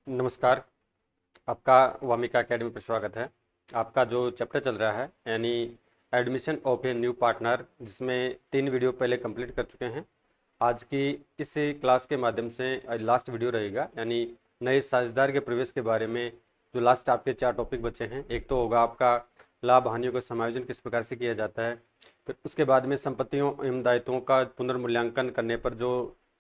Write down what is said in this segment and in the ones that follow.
नमस्कार। आपका वामिका एकेडमी पर स्वागत है। आपका जो चैप्टर चल रहा है यानी admission of a new partner, जिसमें 3 वीडियो पहले कंप्लीट कर चुके हैं। आज की इस क्लास के माध्यम से लास्ट वीडियो रहेगा, यानी नए साझेदार के प्रवेश के बारे में जो लास्ट आपके 4 टॉपिक बचे हैं। एक तो होगा आपका लाभ हानियों का समायोजन किस प्रकार से किया जाता है, फिर उसके बाद में संपत्तियों एवं दायित्वों का पुनर्मूल्यांकन करने पर जो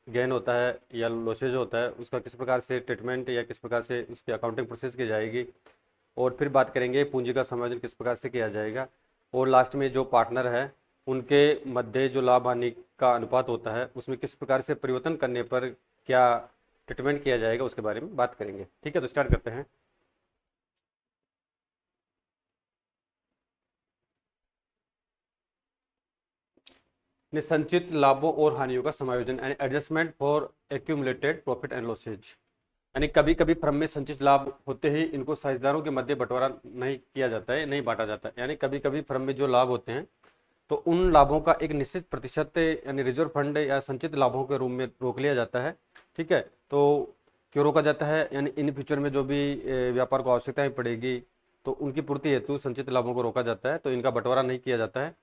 गेन होता है या लॉसेज होता है उसका किस प्रकार से ट्रीटमेंट या किस प्रकार से उसकी अकाउंटिंग प्रोसेस की जाएगी। और फिर बात करेंगे पूंजी का समायोजन किस प्रकार से किया जाएगा। और लास्ट में जो पार्टनर है उनके मध्य जो लाभ हानि का अनुपात होता है उसमें किस प्रकार से परिवर्तन करने पर क्या ट्रीटमेंट किया जाएगा उसके बारे में बात करेंगे। ठीक है, तो स्टार्ट करते हैं। संचित लाभों और हानियों का समायोजन and adjustment for accumulated profit and losses, यानी कभी कभी फर्म में संचित लाभ होते ही इनको साझेदारों के मध्य बंटवारा नहीं किया जाता है, नहीं बांटा जाता है। यानी कभी कभी फर्म में जो लाभ होते हैं तो उन लाभों का एक निश्चित प्रतिशत यानी रिजर्व फंड या संचित लाभों के रूप में रोक लिया जाता है। ठीक है, तो क्यों रोका जाता है, यानी इन फ्यूचर में जो भी व्यापार को आवश्यकताएं पड़ेगी तो उनकी पूर्ति हेतु संचित लाभों को रोका जाता है, तो इनका बंटवारा नहीं किया जाता है।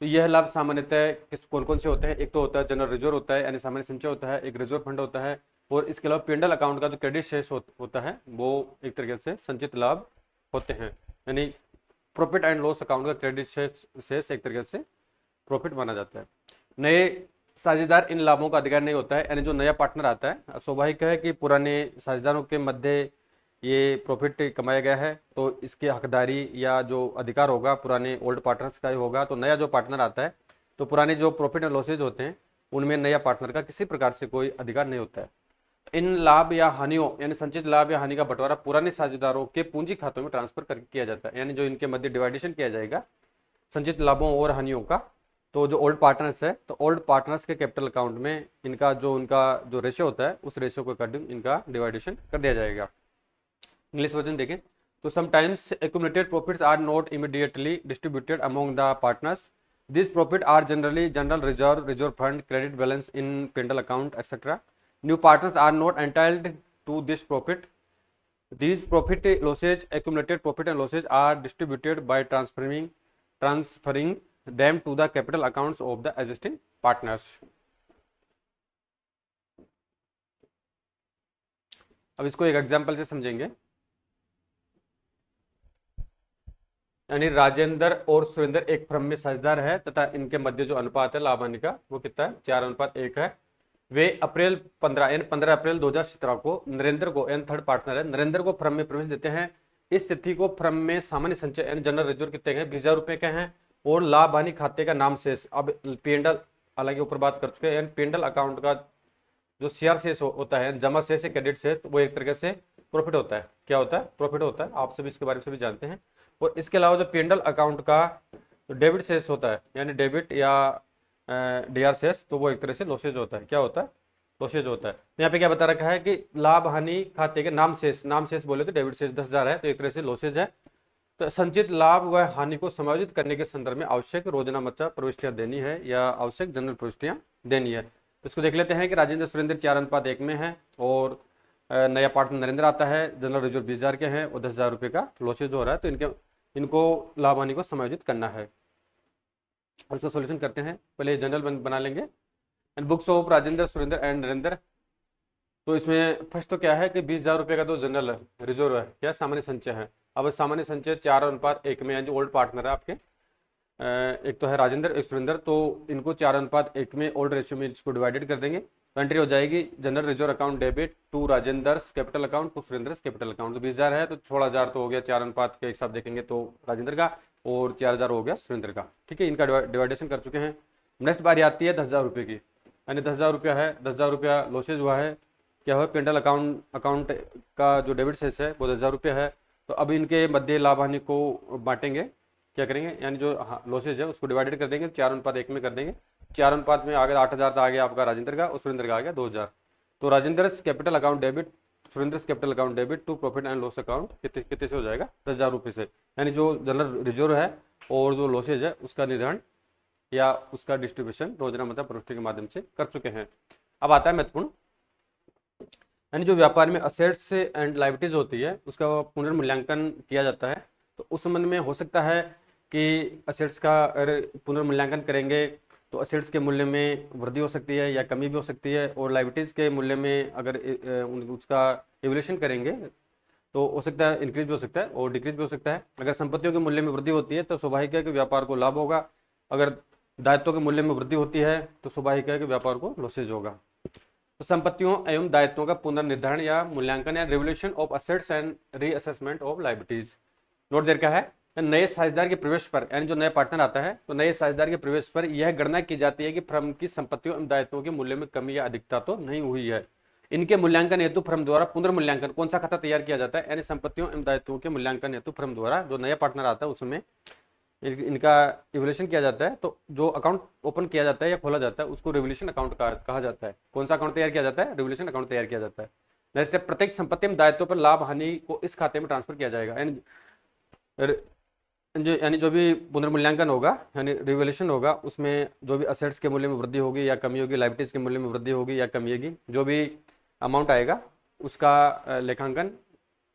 तो यह लाभ सामान्यतः किस कौन कौन से होते हैं? एक तो होता है जनरल रिजर्व होता है यानी सामान्य संचय होता है, एक रिजर्व फंड होता है, और इसके अलावा पेंडल अकाउंट का जो क्रेडिट शेष होता है वो एक तरीके से संचित लाभ होते हैं। यानी प्रॉफिट एंड लॉस अकाउंट का क्रेडिट शेष एक तरीके से प्रॉफिट माना जाता है। नए साझेदार इन लाभों का अधिकार नहीं होता है, यानी जो नया पार्टनर आता है, अब स्वाभाविक है कि पुराने साझेदारों के मध्य ये प्रॉफिट कमाया गया है तो इसकी हकदारी या जो अधिकार होगा पुराने ओल्ड पार्टनर्स का ही होगा। तो नया जो पार्टनर आता है तो पुराने जो प्रॉफिट एंड लॉसेज होते हैं उनमें नया पार्टनर का किसी प्रकार से कोई अधिकार नहीं होता है। इन लाभ या हानियों यानी संचित लाभ या हानि का बंटवारा पुराने साझेदारों के पूंजी खातों में ट्रांसफर कर किया जाता है, यानी जो इनके मध्य डिवाइडेशन किया जाएगा संचित लाभों और हानियों का। तो जो ओल्ड पार्टनर्स है तो ओल्ड पार्टनर्स के कैपिटल अकाउंट में उनका जो रेशियो होता है उस रेशियो को अकॉर्डिंग इनका डिवाइडेशन कर दिया जाएगा। इंग्लिश वर्जन देखें तो sometimes accumulated profits are not immediately distributed among the partners. These profits are generally general reserve, reserve fund, credit balance in Pendle account, etc. New partners are not entitled to this profit. These profit losses, accumulated profit and losses are distributed by transferring them to the capital accounts of the existing partners. अब इसको एक example से समझेंगे। यानी राजेंद्र और सुरेंद्र एक firm में साझेदार है तथा इनके मध्य जो अनुपात है लाभ हानि का वो कितना है? 4:1 है। वे अप्रैल 15 यानी 15 अप्रैल 2017 को नरेंद्र को, यानी थर्ड पार्टनर है, नरेंद्र को फर्म में प्रवेश देते हैं। इस तिथि को फर्म में सामान्य संचय यानी जनरल रिजर्व कितने हैं? 20,000 रुपए के हैं। और लाभ हानि खाते का नाम शेष, अब पेंडल हालांकि ऊपर बात कर चुके हैं, यानी पेंडल अकाउंट का जो सीआर शेष होता है, जमा शेष है, क्रेडिट शेष, वो एक तरीके से प्रॉफिट होता है। क्या होता है? प्रॉफिट होता है। आप सभी इसके बारे में सभी जानते हैं। और इसके अलावा जो पेंडल अकाउंट का डेबिट शेष होता है, यानी डेबिट या डीआर शेष, तो वो एक तरह से लॉसेज होता है। क्या होता है? लॉसेज होता है। तो यहाँ पे क्या बता रखा है कि लाभ हानि खाते के नाम शेष बोले तो डेबिट शेष 10,000 है, तो एक तरह से लॉसेज है। तो संचित लाभ व हानि को समायोजित करने के संदर्भ में आवश्यक रोजाना मच्चा प्रविष्टियां देनी है या आवश्यक जनरल प्रविष्टियां देनी है। तो इसको देख लेते हैं कि राजेंद्र सुरेंद्र 4:1 में है और नया पार्टनर नरेंद्र आता है, जनरल रिजर्व 20,000 के हैं और 10,000 रुपये का लॉसेज हो रहा है, तो इनको लाभ हानि को समायोजित करना है। और इसका सोल्यूशन करते हैं। पहले जनरल बना लेंगे। And books of Rajendra Surendra and Narendra, तो इसमें फर्स्ट तो क्या है कि 20,000 रुपये का तो जनरल रिजर्व है, क्या सामान्य संचय है। अब सामान्य संचय 4:1 में, यानी जो ओल्ड पार्टनर है आपके, एक तो है राजेंद्र एक सुरेंद्र, तो इनको 4:1 में ओल्ड रेशियो में इसको डिवाइडेड कर देंगे। तो एंट्री हो जाएगी general reserve account debit to Rajendra capital account to Surendra capital account. तो 20,000 है तो 16,000 तो हो गया 4:1 के हिसाब देखेंगे तो राजेंद्र का, और 4,000 हो गया सुरेंद्र का। ठीक है, इनका डिवाइडेशन कर चुके हैं। नेक्स्ट बारी आती है 10,000 रुपये की, यानी 10,000 रुपया है, 10,000 रुपया लॉसेज हुआ है। क्या हुआ? पेंडल अकाउंट का जो डेबिट शेष है वो 10,000 रुपया है। तो अब इनके मध्य लाभ हानि को बांटेंगे। क्या करेंगे? यानी जो लॉसेज है उसको डिवाइडेड कर देंगे, 4:1 में कर देंगे। 4:1 में आ गया 8,000 तो आ गया आपका राजेंद्र का, और सुरेंद्र का आ गया 2,000। तो Rajendra capital account debit, Surendra capital account debit to profit and loss account कितने से हो जाएगा? 10,000 रुपये से। यानी जो जनरल रिजर्व है और जो लॉसेज है उसका निर्धारण या उसका डिस्ट्रीब्यूशन रोजाना मतलब प्रविष्टि के माध्यम से कर चुके हैं। अब आता है महत्वपूर्ण, यानी जो व्यापार में असेट्स एंड लायबिलिटीज होती है उसका पुनर्मूल्यांकन किया जाता है। तो उस संबंध में हो सकता है कि असेट्स का अगर पुनर्मूल्यांकन करेंगे तो असेट्स के मूल्य में वृद्धि हो सकती है या कमी भी हो सकती है, और लायबिलिटीज के मूल्य में अगर उसका इवोल्यूशन करेंगे तो हो सकता है इंक्रीज भी हो सकता है और डिक्रीज भी हो सकता है। अगर संपत्तियों के मूल्य में वृद्धि होती है तो स्वाभाविक है कि व्यापार को लाभ होगा, अगर दायित्वों के मूल्य में वृद्धि होती है तो स्वाभाविक है कि व्यापार को लॉसेज होगा। तो संपत्तियों एवं दायित्वों का पुनर्निर्धारण या मूल्यांकन या revolution of assets and reassessment of liabilities. Note देर का है, नए साझेदार के प्रवेश पर, यानी जो नया पार्टनर आता है तो नए साझेदार के प्रवेश पर यह गणना की जाती है कि फर्म की संपत्तियों एवं दायित्वों के मूल्य में कमी या अधिकता तो नहीं हुई है। इनके मूल्यांकन हेतु फर्म द्वारा पुनर्मूल्यांकन, कौन सा खाता तैयार किया जाता है, यानी संपत्तियों एवं दायित्वों के मूल्यांकन हेतु फर्म द्वारा जो नया पार्टनर आता है उसमें इनका इवोल्यूशन किया जाता है। तो जो अकाउंट ओपन किया जाता है या खोला जाता है उसको रिवोल्यूशन अकाउंट कहा जाता है। कौन सा अकाउंट तैयार किया जाता है, रिवोल्यूशन अकाउंट तैयार किया जाता है। नेक्स्ट है, प्रत्येक संपत्ति में दायित्व पर लाभ हानि को इस खाते में ट्रांसफर किया जाएगा। यानी जो भी पुनर्मूल्यांकन होगा यानी रिवोल्यूशन होगा उसमें जो भी असेट्स के मूल्य में वृद्धि होगी या कमी होगी, लायबिलिटीज के मूल्य में वृद्धि होगी या कमी होगी, जो भी अमाउंट आएगा उसका लेखांकन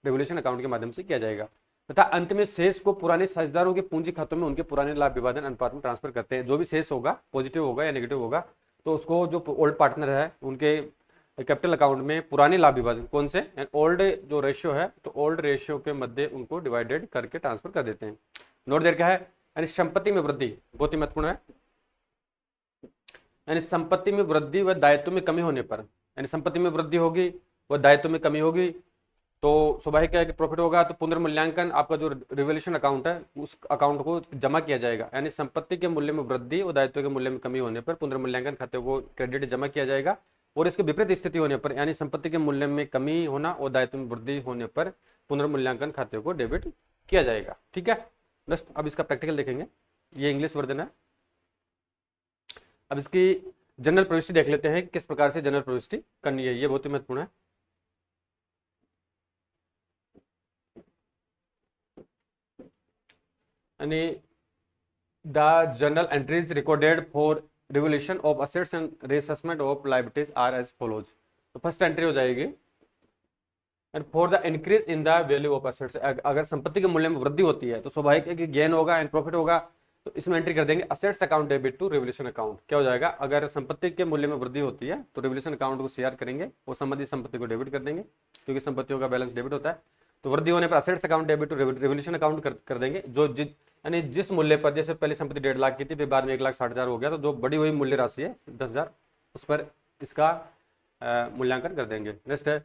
रिवोल्यूशन अकाउंट के माध्यम से किया जाएगा। तथा अंत में शेष को पुराने साझेदारों के पूंजी खातों में उनके पुराने लाभ विभाजन अनुपात में ट्रांसफर करते हैं। जो भी शेष होगा, पॉजिटिव होगा या नेगेटिव होगा, तो उसको जो ओल्ड पार्टनर है उनके कैपिटल अकाउंट में पुराने लाभ विभाजन कौन से ओल्ड जो रेशियो है तो ओल्ड रेशियो के मध्य उनको डिवाइडेड करके ट्रांसफर कर देते हैं। नोट देर क्या है, यानी संपत्ति में वृद्धि बहुत ही महत्वपूर्ण है। यानी संपत्ति में वृद्धि व दायित्व में कमी होने पर, यानी संपत्ति में वृद्धि होगी व दायित्व में कमी होगी तो स्वाभाविक है कि प्रॉफिट होगा। तो पुनर्मूल्यांकन आपका जो रिवोल्यूशन अकाउंट है उस अकाउंट को जमा किया जाएगा, यानी संपत्ति के मूल्य में वृद्धि और दायित्व के मूल्य में कमी होने पर पुनर्मूल्यांकन खाते को क्रेडिट जमा किया जाएगा, और इसके विपरीत स्थिति होने पर यानी संपत्ति के मूल्य में कमी होना और दायित्व में वृद्धि होने पर पुनर्मूल्यांकन खाते को डेबिट किया जाएगा। ठीक है, नेक्स्ट अब इसका प्रैक्टिकल देखेंगे, ये इंग्लिश वर्जन है। अब इसकी जनरल प्रविष्टि देख लेते हैं किस प्रकार से जनरल प्रविष्टि करनी है, ये बहुत ही महत्वपूर्ण है। यानी the general entries recorded for revaluation of assets and reassessment of liabilities are as follows. तो फर्स्ट एंट्री हो जाएगी, and for the increase in the value of assets, अगर संपत्ति के मूल्य में वृद्धि होती है तो स्वाभाविक है कि गेन होगा एंड प्रॉफिट होगा, तो इसमें एंट्री कर देंगे assets account debit to revolution account. क्या हो जाएगा, अगर संपत्ति के मूल्य में वृद्धि होती है तो रिवोल्यूशन अकाउंट को शेयर करेंगे और संबंधित संपत्ति को डेबिट कर देंगे, क्योंकि संपत्तियों का बैलेंस डेबिट होता है। तो वृद्धि होने पर assets account debit to revolution account कर देंगे। जो यानी जिस मूल्य पर, जैसे पहले संपत्ति 1.5 लाख की थी फिर बाद में 1,60,000 हो गया, तो जो बड़ी हुई मूल्य राशि है 10,000 उस पर इसका मूल्यांकन कर देंगे। नेक्स्ट है,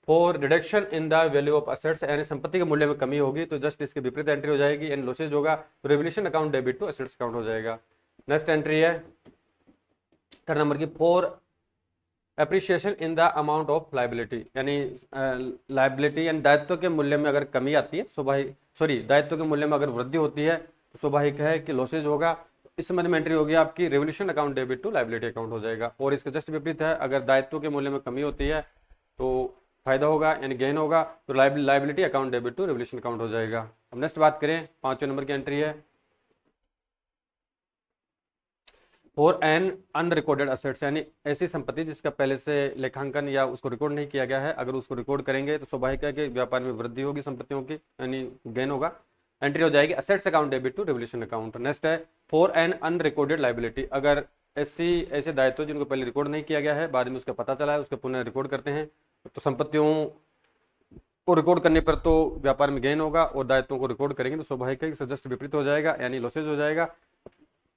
for reduction in the value of assets, यानी संपत्ति के मूल्य में कमी होगी तो जस्ट इसके विपरीत एंट्री हो जाएगी, यानी लॉसेज होगा तो revaluation account debit to assets account हो जाएगा। नेक्स्ट एंट्री है थर्ड नंबर की, for appreciation in the amount of liability, यानी लायबिलिटी यानी दायित्व के मूल्य में अगर कमी आती है, दायित्व के मूल्य में अगर वृद्धि होती है तो स्वाभाविक है कि लॉसेज होगा। इस संबंध में एंट्री होगी आपकी revaluation account debit to liability account हो जाएगा। और इसका जस्ट विपरीत है, अगर दायित्व के मूल्य में कमी होती है तो फायदा होगा यानी गेन होगा, तो liability account debit to revolution account हो जाएगा। अब नेक्स्ट बात करें, 5वें नंबर की एंट्री है फॉर एन अनरिकॉर्डेड असेट्स, यानी ऐसी संपत्ति जिसका पहले से लेखांकन या उसको रिकॉर्ड नहीं किया गया है, अगर उसको रिकॉर्ड करेंगे तो स्वाभाविक है कि व्यापार में वृद्धि होगी संपत्तियों की, यानी गेन होगा। एंट्री हो जाएगी assets account debit to revolution account. Next है फॉर एन अनरिकॉर्डेड लायबिलिटी, अगर ऐसे दायित्व जिनको पहले रिकॉर्ड नहीं किया गया है बाद में उसका पता चला है उसके पुनः रिकॉर्ड करते हैं, तो संपत्तियों को रिकॉर्ड करने पर तो व्यापार में गेन होगा, और दायित्वों को रिकॉर्ड करेंगे तो स्वाभाविक है कि जस्ट विपरीत हो जाएगा यानी लॉसेज हो जाएगा।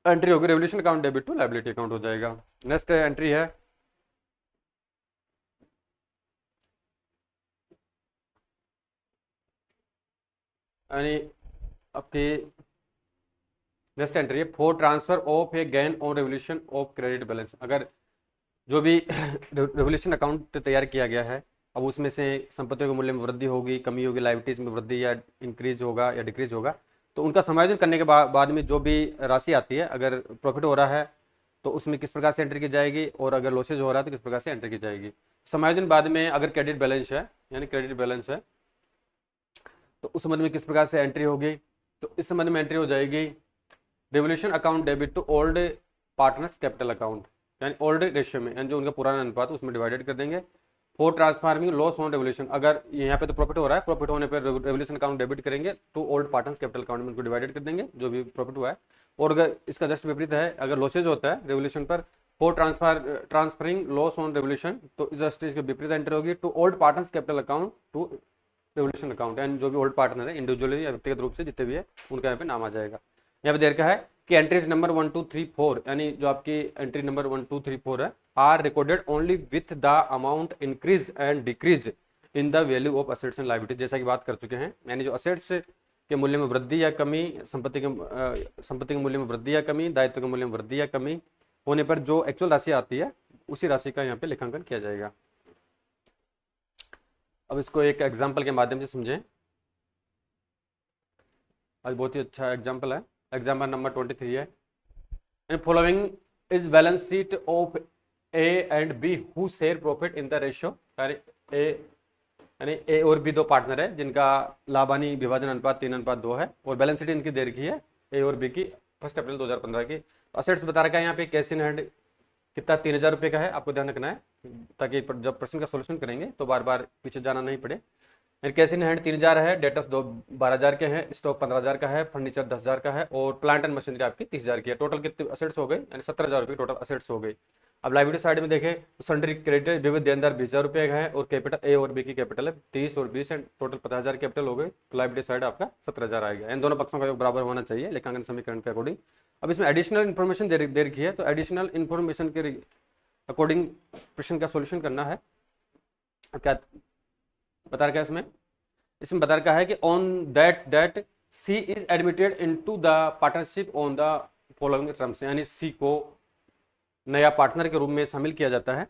एंट्री होगी revaluation account debit to liability account हो जाएगा। नेक्स्ट एंट्री है यानी आपकी नेक्स्ट एंट्री है for transfer of a gain on revaluation of credit balance, अगर जो भी रिवोल्यूशन अकाउंट तैयार किया गया है अब उसमें से संपत्तियों के मूल्य में वृद्धि होगी, कमी होगी, लायबिलिटीज में वृद्धि या इंक्रीज होगा या डिक्रीज होगा, तो उनका समायोजन करने के बाद में जो भी राशि आती है, अगर प्रॉफिट हो रहा है तो उसमें किस प्रकार से एंट्री की जाएगी, और अगर लॉसेज हो रहा है तो किस प्रकार से एंट्री की जाएगी। समायोजन बाद में अगर क्रेडिट बैलेंस है यानी क्रेडिट बैलेंस है तो उस संबंध में किस प्रकार से एंट्री होगी, तो इस संबंध में एंट्री हो जाएगी revaluation account debit to old partners capital account, यानी ओल्ड रेशियो में, यानी जो उनका पुराना अनुपात उसमें डिवाइडेड कर देंगे, for transforming loss on revolution, अगर यहाँ पे तो प्रॉफिट हो रहा है, प्रॉफिट होने पर रेवोल्यूशन अकाउंट डेबिट करेंगे to old partners capital account में उनको डिवाइडेड कर देंगे जो भी प्रॉफिट हुआ है। और अगर इसका जस्ट विपरीत है, अगर लॉसेज होता है रेवोल्यूशन पर for transferring loss on revaluation, तो इस जस्ट इसके विपरीत एंट्री होगी to old partners capital account to revolution account, and जो भी ओल्ड पार्टनर है इंडिविजुअली या व्यक्तिगत रूप से जितने भी है उनका यहाँ पे नाम आ जाएगा। यहाँ पे देर का है कि एंट्रीज नंबर 1 2 3 4, यानी जो आपकी एंट्री नंबर 1 2 3 4 है, are recorded only with the amount increase and decrease in the value of assets and liabilities, जैसा कि बात कर चुके हैं। यानी जो असेट्स के मूल्य में वृद्धि या कमी, संपत्ति के मूल्य में वृद्धि या कमी, दायित्व के मूल्य में वृद्धि या कमी होने पर जो एक्चुअल राशि आती है उसी राशि का यहाँ पे लेखांकन किया जाएगा। अब इसको एक एग्जाम्पल के माध्यम से समझें। आज बहुत ही अच्छा एग्जाम्पल है, एग्जाम्पल नंबर 23 है। Following is balance sheet of A and B who share profit in the ratio, यानी ए और बी दो पार्टनर है जिनका लाभानी विभाजन अनुपात 3:2 है, और बैलेंस शीट इनकी दे रखी है ए और बी की 1 अप्रैल 2015 की। असेट्स बता रखा है यहाँ पे कैश इन हैंड कितना 3000 रुपये का है, आपको ध्यान रखना है ताकि जब प्रश्न का सोल्यूशन करेंगे तो बार बार पीछे जाना नहीं पड़े। कैश इन हैंड 3000 है, डेटर्स 12,000 के हैं, स्टॉक 15,000 का है, फर्नीचर 10,000 का है, और प्लांट एंड मशीनरी आपकी 30,000 की है। टोटल कितने असेट्स हो गए, यानी 17,000 रुपये टोटल असेट्स हो गई। अब लाइबिलिटी साइड में देखें तो सन्ड्री क्रेडिट विविध देनदार 20,000 रुपये का है, और कैपिटल ए और बी की कैपिटल है 30 और 20 एंड टोटल 50,000 कैपिटल हो गई। तो लाइबिलिटी साइड आपका 17,000 आएगा। इन दोनों पक्षों का योग बराबर होना चाहिए लेखांकन समीकरण के अकॉर्डिंग। अब इसमें एडिशनल इन्फॉर्मेशन दे रखी है, तो एडिशनल इन्फॉर्मेशन के अकॉर्डिंग प्रश्न का सोल्यूशन करना है। क्या बता रखा है इसमें बता रखा है कि on that C is admitted into the partnership on the following terms, यानी सी को नया पार्टनर के रूप में शामिल किया जाता है।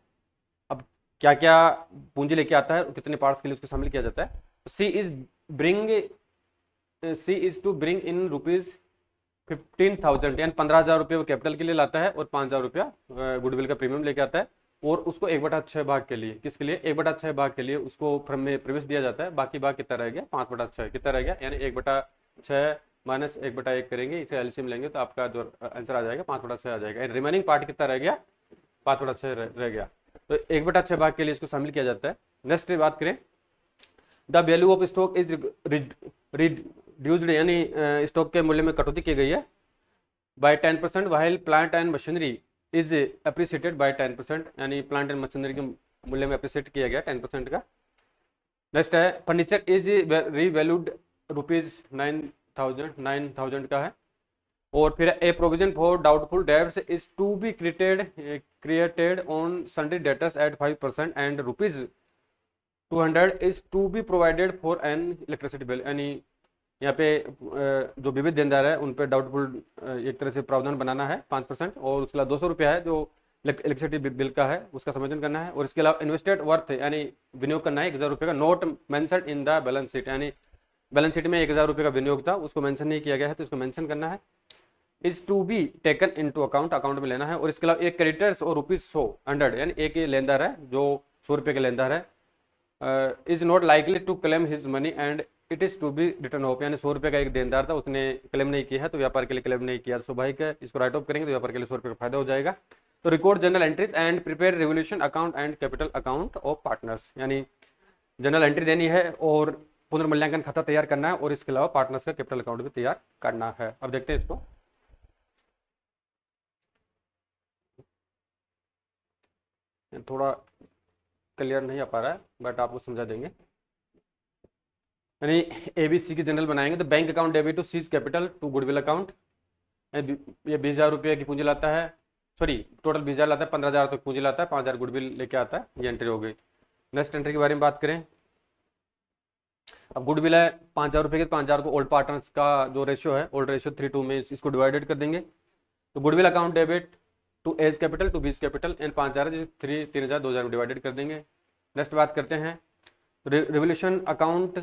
अब क्या क्या पूंजी लेके आता है और कितने पार्ट्स के लिए उसको शामिल किया जाता है। C is to bring in rupees 15,000, यानी 15,000 रुपये वो कैपिटल के लिए लाता है, और 5,000 रुपया गुडविल का प्रीमियम लेके आता है, और उसको 1/6 भाग के लिए, किसके लिए 1/6 भाग के लिए उसको फर्म में प्रवेश दिया जाता है। बाकी भाग कितना रह गया 5/6 कितना रह गया, यानी 1/6 माइनस 1/1 करेंगे, इसे एलसीएम लेंगे तो आपका जो आंसर आ जाएगा 5/6 आ जाएगा। रिमेनिंग पार्ट कितना रह गया 5/6 रह गया, तो 1/6 भाग के लिए इसको शामिल किया जाता है। नेक्स्ट बात करें, the value of stock is reduced, यानी स्टॉक के मूल्य में कटौती की गई है by 10%, while plant and machinery is appreciated by 10%, यानी प्लांट एंड मशीनरी के मूल्य में अप्रिसिएट किया गया 10% का। नेक्स्ट है फर्नीचर इज रीवैल्यूड रुपीज 9,000 का है, और फिर a provision for doubtful debts is to be created on sundry debtors at 5% and rupees 200 is to be provided for an electricity bill, यानी यहाँ पे जो विविध देनदार है उन पर डाउटफुल एक तरह से प्रावधान बनाना है 5%, और उसके अलावा 200 रुपया है जो इलेक्ट्रिसिटी बिल का है उसका समायोजन करना है, और इसके अलावा इन्वेस्टेड वर्थ यानी विनियोग करना है 1,000 रुपये का, note mention in the balance sheet, यानी बैलेंस शीट में 1,000 रुपये का विनियोग था उसको मेंशन नहीं किया गया है तो इसको मेंशन करना है। Is to be taken into account में लेना है, और इसके अलावा एक क्रेडिटर्स और ₹100 यानी एक लेनदार है जो 100 रुपये के लेनदार है, is not likely to claim his money and it is to be return off, यानी 100 रुपये का एक देनदार था उसने क्लेम नहीं किया है तो व्यापार के लिए क्लेम नहीं किया, स्वाभाविक है इसको राइट ऑफ करेंगे तो व्यापार के लिए 100 रुपये का फायदा हो जाएगा। तो record general entries and prepare revolution account and capital account of partners, यानी जनरल एंट्री देनी है और पुनर्मूल्यांकन खाता तैयार करना है, और इसके अलावा पार्टनर्स का कैपिटल अकाउंट भी तैयार करना है। अब देखते हैं इसको। थोड़ा क्लियर नहीं आ पा रहा है बट आपको समझा देंगे। यानी ABC की जनरल बनाएंगे तो bank account debit to C's capital to goodwill account, ये 20,000 रुपये की पूंजी लाता है, सॉरी टोटल 20,000 लाता है, 15,000 तक पूंजी लाता है, 5,000 गुडविल लेके आता है, ये एंट्री हो गई। नेक्स्ट एंट्री के बारे में बात करें, अब गुडविल है 5,000 रुपये के, 5,000 को ओल्ड पार्टनर्स का जो रेशियो है ओल्ड रेशियो 3:2 में इसको डिवाइडेड कर देंगे, तो goodwill account debit to A's capital to B's capital and 5,000 3,000 2,000 में डिवाइडेड कर देंगे। नेक्स्ट बात करते हैं revolution account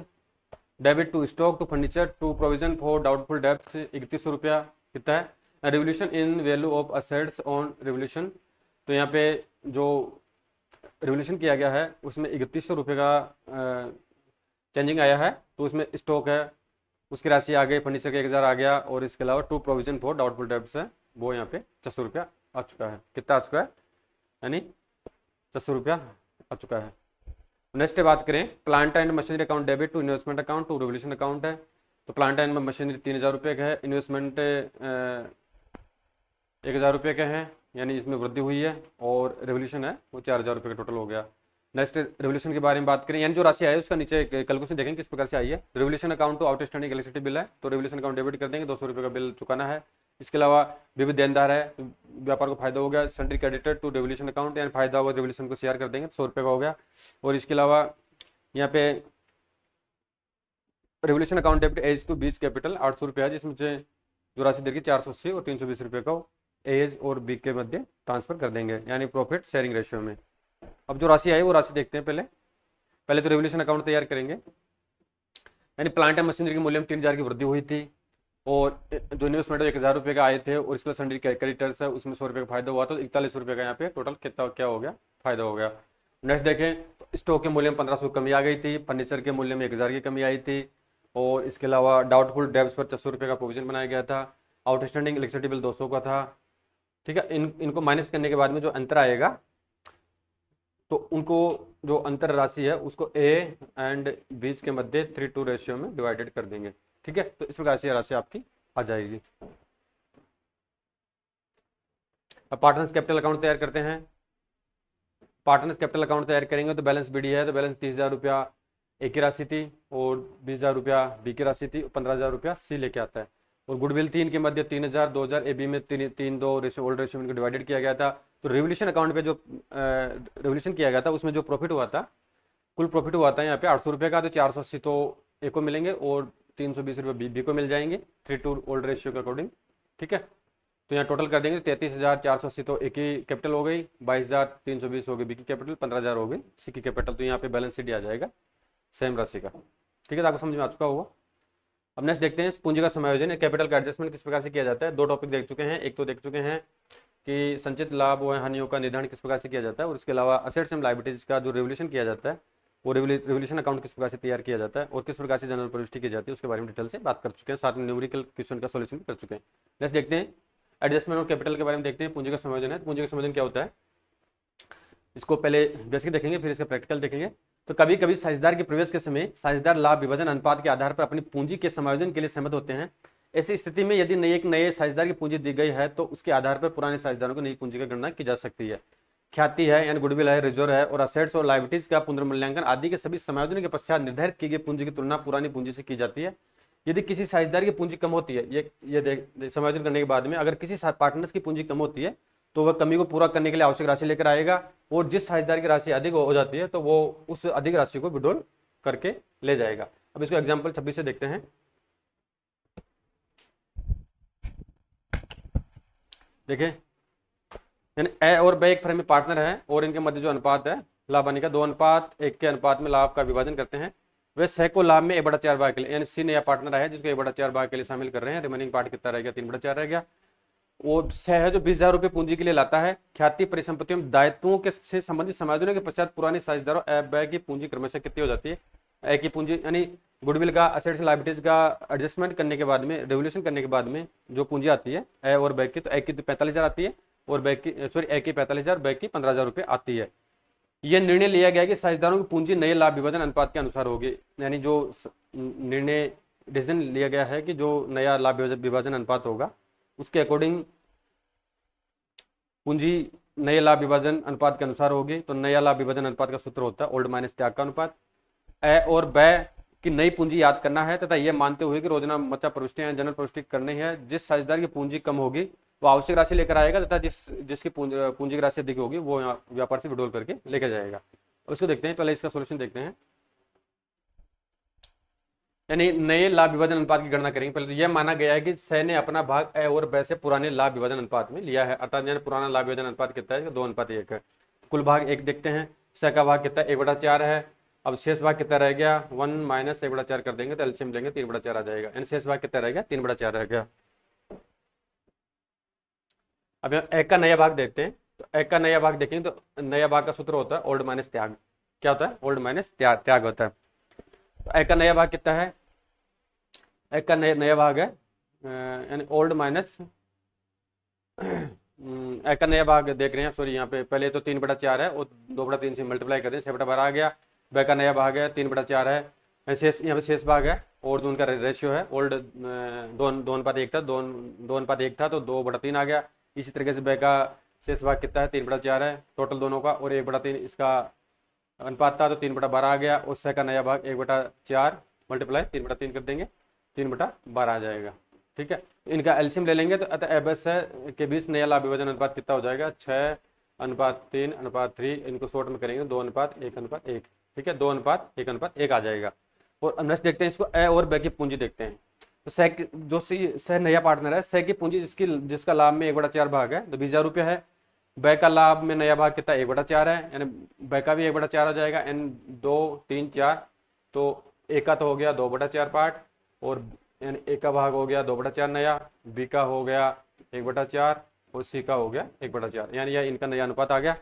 debit to stock to furniture to provision for doubtful debts 3100 रुपया कितना है। Revolution in value of assets on revolution, तो यहाँ पे जो रिवोल्यूशन किया गया है उसमें 3100 रुपये का चेंजिंग आया है, तो उसमें स्टॉक है उसकी राशि आ गई, फर्नीचर का 1,000 आ गया, और इसके अलावा to provision for doubtful debts है वो यहाँ पे 600 रुपया आ चुका है। कितना आ चुका है, यानी 600 रुपया आ चुका है। नेक्स्ट बात करें plant and machinery account debit to investment account to revolution account है। तो प्लांट एंड मशीनरी 3,000 रुपये का है, इन्वेस्टमेंट 1,000 रुपये का है, यानी इसमें वृद्धि हुई है, और रेवोल्यूशन है वो 4,000 रुपये का टोटल हो गया। नेक्स्ट रेवोल्यूशन के बारे में बात करें, यानी जो राशि आई है उसका नीचे कैलकुलेशन देखेंगे किस प्रकार से आई है। Revolution account to outstanding electricity bill है, तो रेवोल्यूशन अकाउंट डेबिट कर देंगे, 200 रुपये का बिल चुकाना है। इसके अलावा विविध देनदार है, तो व्यापार को फायदा हो गया, sundry creditor to revolution account, यानी फायदा होगा रेवोल्यूशन को शेयर कर देंगे, 100 रुपये का हो गया। और इसके अलावा यहाँ पे revolution account debit A's to B's capital 800 रुपये है, जिसमें से जो राशि देगी 480 और 320 रुपये का एज और बी के मध्य ट्रांसफर कर देंगे, यानी प्रॉफिट शेयरिंग रेशियो में। अब जो राशि आई वो राशि देखते हैं। पहले पहले तो रेवोल्यूशन अकाउंट तैयार करेंगे, यानी प्लांट एंड मशीनरी के मूल्य में 3,000 की वृद्धि हुई थी, और जो इन्वेस्टमेंट 1,000 रुपये का आए थे, और इसके सन्ड्री क्रेडिटर्स है उसमें 100 रुपये का फायदा हुआ, तो 41 रुपये का यहाँ पे टोटल कितना क्या हो गया, फायदा हो गया। नेक्स्ट देखें तो स्टॉक के मूल्य में 1,500 की कमी आ गई थी, फर्नीचर के मूल्य में 1,000 की कमी आई थी, और इसके अलावा डाउटफुल डेब्ट्स पर 600 रुपये का प्रोविजन बनाया गया था, आउटस्टैंडिंग इलेक्ट्रिसिटी बिल 200 का था। ठीक है, इनको माइनस करने के बाद में जो अंतर आएगा, तो उनको जो अंतर राशि है उसको ए एंड बीच के मध्य 3:2 रेशियो में डिवाइडेड कर देंगे। ठीक है, तो इस प्रकार से राशि आपकी आ जाएगी। अब पार्टनर्स कैपिटल अकाउंट तैयार करते हैं। पार्टनर्स कैपिटल अकाउंट तैयार करेंगे तो बैलेंस बीडी है, तो बैलेंस 30,000 रुपया ए की राशि थी, और 20,000 रुपया बी की राशि थी, 15,000 रुपया सी लेके आता है। और गुडविल 3 के मध्य 3,000, 2,000 ए बी में 3-2 रेशियो ओल्ड रेशियो में इनको डिवाइडेड किया गया था। तो रेवोल्यूशन अकाउंट पे जो रेवोल्यूशन किया गया था उसमें जो प्रॉफिट हुआ था, कुल प्रॉफिट हुआ था यहाँ पे 800 रुपये का, तो 480 तो ए को मिलेंगे और 320 रुपये बी को मिल जाएंगे 3:2 ओल्ड रेशियो के अकॉर्डिंग। ठीक है, तो यहाँ टोटल कर देंगे 33,480 तो ए की कैपिटल हो गई, 22,320 हो गई बी की कैपिटल, 15,000 हो गई सी की कैपिटल। तो यहाँ पे बैलेंस शीट आ जाएगा सेम राशि का। ठीक है, तो आपको समझ में आ चुका होगा। अब नेक्स्ट देखते हैं पूंजी का समायोजन, कैपिटल का एडजस्टमेंट किस प्रकार से किया जाता है। दो टॉपिक देख चुके हैं, एक तो देख चुके हैं कि संचित लाभ व हानियों का निर्धारण किस प्रकार से किया जाता है, और इसके अलावा असेट्स एंड लायबिलिटीज का जो रेवोल्यूशन किया जाता है, वो रेवोल्यूशन अकाउंट किस प्रकार से तैयार किया जाता है, और किस प्रकार से जनरल प्रविष्टि की जाती है, उसके बारे में डिटेल से बात कर चुके हैं, साथ में न्यूमेरिकल क्वेश्चन का सोल्यूशन भी कर चुके हैं। नेक्स्ट देखते हैं एडजस्टमेंट और कैपिटल के बारे में देखते हैं। पूंजी का समायोजन है, पूंजी का समायोजन क्या होता है, इसको पहले बेसिक देखेंगे फिर इसका प्रैक्टिकल देखेंगे। तो कभी कभी साझेदार के प्रवेश के समय साझेदार लाभ विभाजन अनुपात के आधार पर अपनी पूंजी के समायोजन के लिए सहमत होते हैं। ऐसी स्थिति में यदि एक नए साझेदार की पूंजी दी गई है तो उसके आधार पर पुराने साझेदारों को नई पूंजी की गणना की जा सकती है। ख्याति है यानी गुडविल है, रिजर्व है, और असेट्स और लायबिलिटीज का पुनर्मूल्यांकन आदि के सभी समायोजन के पश्चात निर्धारित की गई पूंजी की तुलना पुरानी पूंजी से की जाती है। यदि किसी साझेदार की पूंजी कम होती है, ये समायोजन करने के बाद में अगर किसी पार्टनर्स की पूंजी कम होती है तो वह कमी को पूरा करने के लिए आवश्यक राशि लेकर आएगा, और जिस साझेदार की राशि अधिक हो जाती है तो वो उस अधिक राशि को विड्रॉल करके ले जाएगा। अब इसको एग्जांपल 26 से देखते हैं। देखिए, यानी ए और बी एक फर्म में पार्टनर है, और इनके मध्य जो अनुपात है लाभ हानि का 2:1 के अनुपात में लाभ का विभाजन करते हैं। वे सह को लाभ में 1/4 भाग के लिए, यानी सी नया पार्टनर है जिसको 1/4 भाग के लिए शामिल कर रहे हैं। रिमेनिंग पार्ट कितना रह गया, 3/4 रह गया। वो सह है जो 20,000 रुपये पूंजी के लिए लाता है। ख्याति परिसंपत्तियों में दायित्वों के से संबंधित समायोजनों के पश्चात पुराने साझेदारों ए व की पूंजी क्रमशः कितनी हो जाती है। ए की पूंजी यानी गुडविल का असेट्स लायबिलिटीज का एडजस्टमेंट करने के बाद में, रेवोल्यूशन करने के बाद में जो पूंजी आती है ए और ब की, तो ए की 45,000 आती है, और ब की ए की 45,000, ब की 15,000 रुपये आती है। यह निर्णय लिया गया कि साझेदारों की पूंजी नए लाभ विभाजन अनुपात के अनुसार होगी, यानी जो निर्णय डिसीजन लिया गया है कि जो नया लाभ विभाजन अनुपात होगा उसके अकॉर्डिंग पूंजी नए लाभ विभाजन अनुपात के अनुसार होगी। तो नया लाभ विभाजन अनुपात का सूत्र होता है ओल्ड माइनस त्याग का अनुपात। ए और ब की नई पूंजी याद करना है तथा यह मानते हुए कि रोजाना मचा प्रविष्टियां जनरल प्रविष्टि करनी है। जिस साझेदार की पूंजी कम होगी वो आवश्यक राशि लेकर आएगा, तथा जिसकी पूंजी की राशि अधिक होगी वो व्यापार से विड्रॉल करके लेकर जाएगा। उसको देखते हैं, पहले इसका सोल्यूशन देखते हैं। यानी नए लाभ विभाजन अनुपात की गणना करेंगे। पहले तो यह माना गया है कि सह ने अपना भाग ए और ब से पुराने लाभ विभाजन अनुपात में लिया है, अर्थात यानी पुराना लाभ विभाजन अनुपात कितना है, 2:1 है। कुल भाग 1 देखते हैं, सह का भाग कितना 1/4 है। अब शेष भाग कितना रह गया, 1 - 1/4 कर देंगे तो एलसीएम लेंगे 3/4 आ जाएगा, यानी शेष भाग कितना रह गया, 3/4 रह गया। अब यहाँ एक का नया भाग देखते हैं, तो एक का नया भाग देखेंगे तो नया भाग का सूत्र होता है ओल्ड माइनस त्याग। क्या होता है, ओल्ड माइनस त्याग होता है। तो एक का नया भाग कितना है, एक का नया भाग है यानी ओल्ड माइनस एक का नया भाग देख रहे हैं, सॉरी यहाँ पे पहले तो 3/4 है और 2/3 से मल्टीप्लाई कर दें, 6/12 आ गया। ब का नया भाग है 3/4 है, शेष यहाँ पे शेष भाग है, और जो उनका रेशियो है ओल्ड 2:1 था, 2:1 था तो 2/3 आ गया। इसी तरीके से ब का शेष भाग कितना है 3/4 है टोटल दोनों का, और 1/3 इसका अनुपात था तो 3/12 आ गया, और स का नया भाग 1/4 मल्टीप्लाई 3/3 कर देंगे, 3/12 आ जाएगा। ठीक है, इनका एलसीएम ले लेंगे तो अतः एबस के बीच नया लाभ विभाजन अनुपात कितना हो जाएगा 6:3:3, इनको शॉर्ट में करेंगे 2:1:1। ठीक है, 2:1:1 आ जाएगा। और नेक्स्ट देखते हैं इसको ए और ब की पूंजी देखते हैं। तो सह नया पार्टनर है, सह की पूंजी जिसका लाभ में 1/4 भाग है तो 20,000 रुपया है। ब का लाभ में नया भाग कितना 1/4 है, यानी ब का भी 1/4 हो जाएगा, एन 2 3 4, तो ए का तो हो गया 2/4 पार्ट, और यानी ए का भाग हो गया 2/4 नया, बी का हो गया 1/4, और सी का हो गया 1/4, यानी यह इनका नया अनुपात आ गया।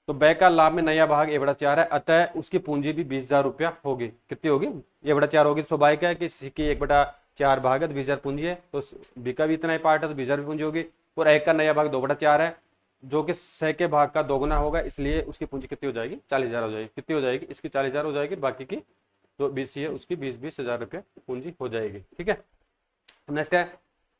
तो ब का लाभ में नया भाग 1/4 है, अतः उसकी पूंजी भी 20,000 रुपया होगी। कितनी होगी 1/4 होगी, तो स्वाभाविक है कि सी की 1/4 भाग है तो 20,000 पूंजी है, तो बी का भी इतना ही पार्ट है तो 20,000 पूंजी होगी, और ए का नया भाग 2/4 है जो कि सह के भाग का दोगुना होगा, इसलिए उसकी पूंजी कितनी हो जाएगी 40,000 हो जाएगी। कितनी हो जाएगी इसकी 40,000 हो जाएगी, बाकी की जो बीसी है उसकी 20,000 रुपये पूंजी हो जाएगी। ठीक है, नेक्स्ट है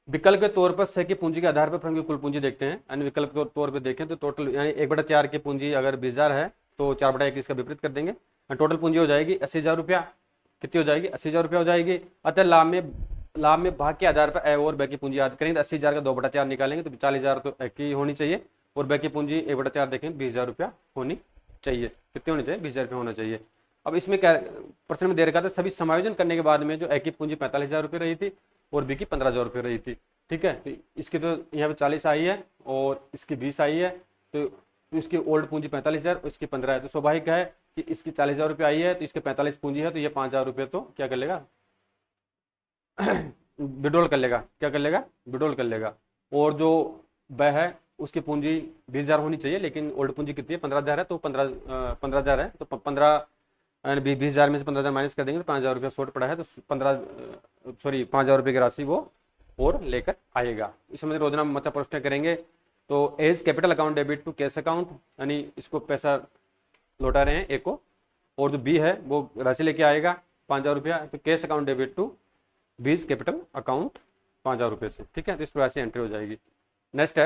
विकल्प के तौर पर सह की पूंजी के आधार पर फर्म की कुल पूंजी देखते हैं। यानी विकल्प के तौर पर देखें तो टोटल यानी 1/4 की पूंजी अगर 20,000 है तो 4/1 इसका विपरीत कर देंगे, टोटल पूंजी हो जाएगी 80,000 रुपया। कितनी हो जाएगी 80,000 रुपया हो जाएगी। अतः लाभ में भाग के आधार पर ए और ब की पूंजी याद करेंगे तो 80,000 का 2/4 निकालेंगे तो 40,000 तो एक ही होनी चाहिए, और ब की पूंजी 1/4 देखें 20,000 रुपया होनी चाहिए। कितनी होनी चाहिए 20,000 रुपया होना चाहिए। अब इसमें क्या प्रश्न में दे रखा था सभी समायोजन करने के बाद में जो ए की पूंजी 45,000 रुपये रही थी और बी की 15,000 रुपये रही थी। ठीक है, तो इसकी तो यहाँ पे 40 आई है और इसकी 20 आई है, तो इसकी ओल्ड पूंजी 45,000 और इसकी 15 है, तो स्वाभाविक है कि इसकी 40,000 रुपये आई है तो इसके 45 पूंजी है, तो ये 5,000 रुपये तो क्या कर लेगा विड्रॉल कर लेगा। क्या कर लेगा विड्रॉल कर लेगा। और जो ब है उसकी पूंजी 20,000 होनी चाहिए, लेकिन ओल्ड पूंजी कितनी है 15,000 है, तो 15,000 है, तो 20,000 में से 15,000 माइनस कर देंगे तो 5,000 रुपया शॉर्ट पड़ा है, तो 5,000 रुपये की राशि वो और लेकर आएगा। इस समय रोजाना मतलब प्रश्न करेंगे तो A's capital account debit to cash account, यानी इसको पैसा लौटा रहे हैं ए को, और जो बी है वो राशि लेके आएगा 5,000 रुपया, तो cash account debit to B's capital account 5,000 रुपये से। ठीक है, तो इस प्रकार से एंट्री हो जाएगी। नेक्स्ट है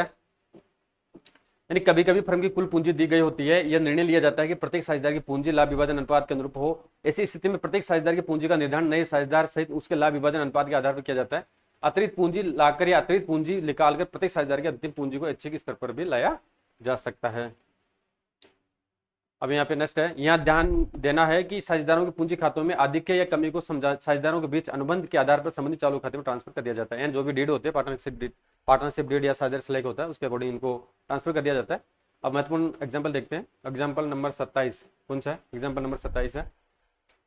यानी कभी कभी फर्म की कुल पूंजी दी गई होती है, यह निर्णय लिया जाता है कि प्रत्येक साझेदार की पूंजी लाभ विभाजन अनुपात के अनुरूप हो। ऐसी स्थिति में प्रत्येक साझेदार की पूंजी का निर्धारण नए साझेदार सहित उसके लाभ विभाजन अनुपात के आधार पर किया जाता है। अतिरिक्त पूंजी लाकर या अतिरिक्त पूंजी निकालकर प्रत्येक साझेदार की अंतिम पूंजी को ऐच्छिक स्तर पर भी लाया जा सकता है। अब यहाँ पे नेक्स्ट है, यहाँ ध्यान देना है कि साझेदारों की पूंजी खातों में आधिक्य या कमी को समझा साझेदारों के बीच अनुबंध के आधार पर संबंधित चालू खाते में ट्रांसफर कर दिया जाता है। यानी जो भी डीड होते हैं पार्टनरशिप डीड या साझेदार सेलेक्ट होता है उसके अकॉर्डिंग इनको ट्रांसफर कर दिया जाता है। अब महत्वपूर्ण एग्जाम्पल देखते हैं। एग्जाम्पल नंबर 27 कौन सा है, एग्जाम्पल नंबर 27 है,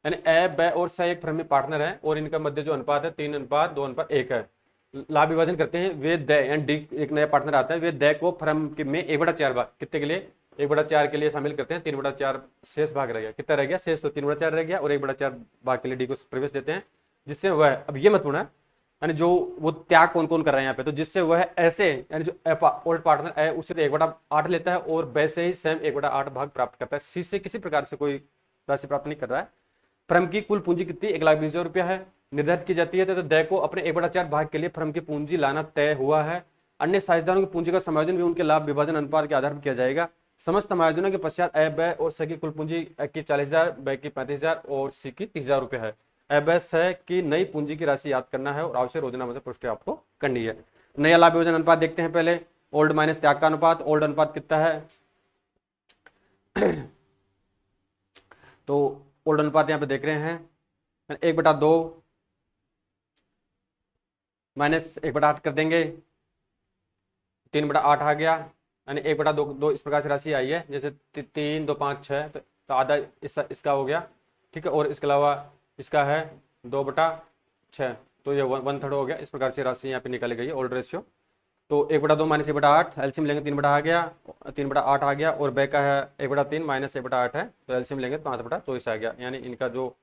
यानी ए ब और स एक फर्म में पार्टनर है और इनका मध्य जो अनुपात है 3:2:1 है। लाभ विभाजन करते हैं वे द यानी डी एक नया पार्टनर आता है, वे द को फर्म में 1/4 भाग कितने के लिए 1/4 के लिए शामिल करते हैं। 3/4 शेष भाग रह गया, कितना रह गया शेष, तो 3/4 रह गया, और 1/4 भाग के लिए डी को प्रवेश देते हैं, जिससे वह अब ये मत होना यानी जो वो त्याग कौन कौन कर रहे हैं यहाँ पे, तो जिससे वह ऐसे यानी जो ओल्ड पार्टनर है उससे तो 1/8 लेता है और वैसे ही सेम 1/8 भाग प्राप्त करता है। सी से किसी प्रकार से कोई राशि प्राप्त नहीं कर रहा है। फर्म की कुल पूंजी कितनी 1,20,000 रुपया है, निर्धारित की जाती है, तो दय को अपने 1/4 भाग के लिए फर्म की पूंजी लाना तय हुआ है। अन्य साझेदारों की पूंजी का समायोजन भी उनके लाभ विभाजन अनुपात के आधार पर किया जाएगा। समस्त समायोजनों के पश्चात ए ब और स की कुल पूंजी की 40,000, ब की 35,000 और सी की 30,000 रुपया है। ए ब स की नई पूंजी की राशि याद करना है और आवश्यक रोजाना मतलब पुष्टि आपको करनी है। नया लाभ विभाजन अनुपात देखते हैं पहले, ओल्ड माइनस त्याग का अनुपात। ओल्ड अनुपात कितना है तो ओल्ड अनुपात यहाँ पे देख रहे हैं 1/2 माइनस 1/8 कर देंगे, 3/8 आ गया, यानी 1/2 इस प्रकार से राशि आई है, जैसे 3 2 5 6 तो आधा इसका हो गया। ठीक है, और इसके अलावा इसका है 2/6, तो ये 1/3 हो गया। इस प्रकार से राशि यहाँ पे निकाली गई है ओल्ड रेशियो। तो 1/2 माइनस 1/8 एलसीएम लेंगे 3/8 आ गया, 3/8 आ गया, और ब का है 1/3 माइनस 1/8 है, तो एलसीएम लेंगे 5/24 आ गया। यानी इनका जो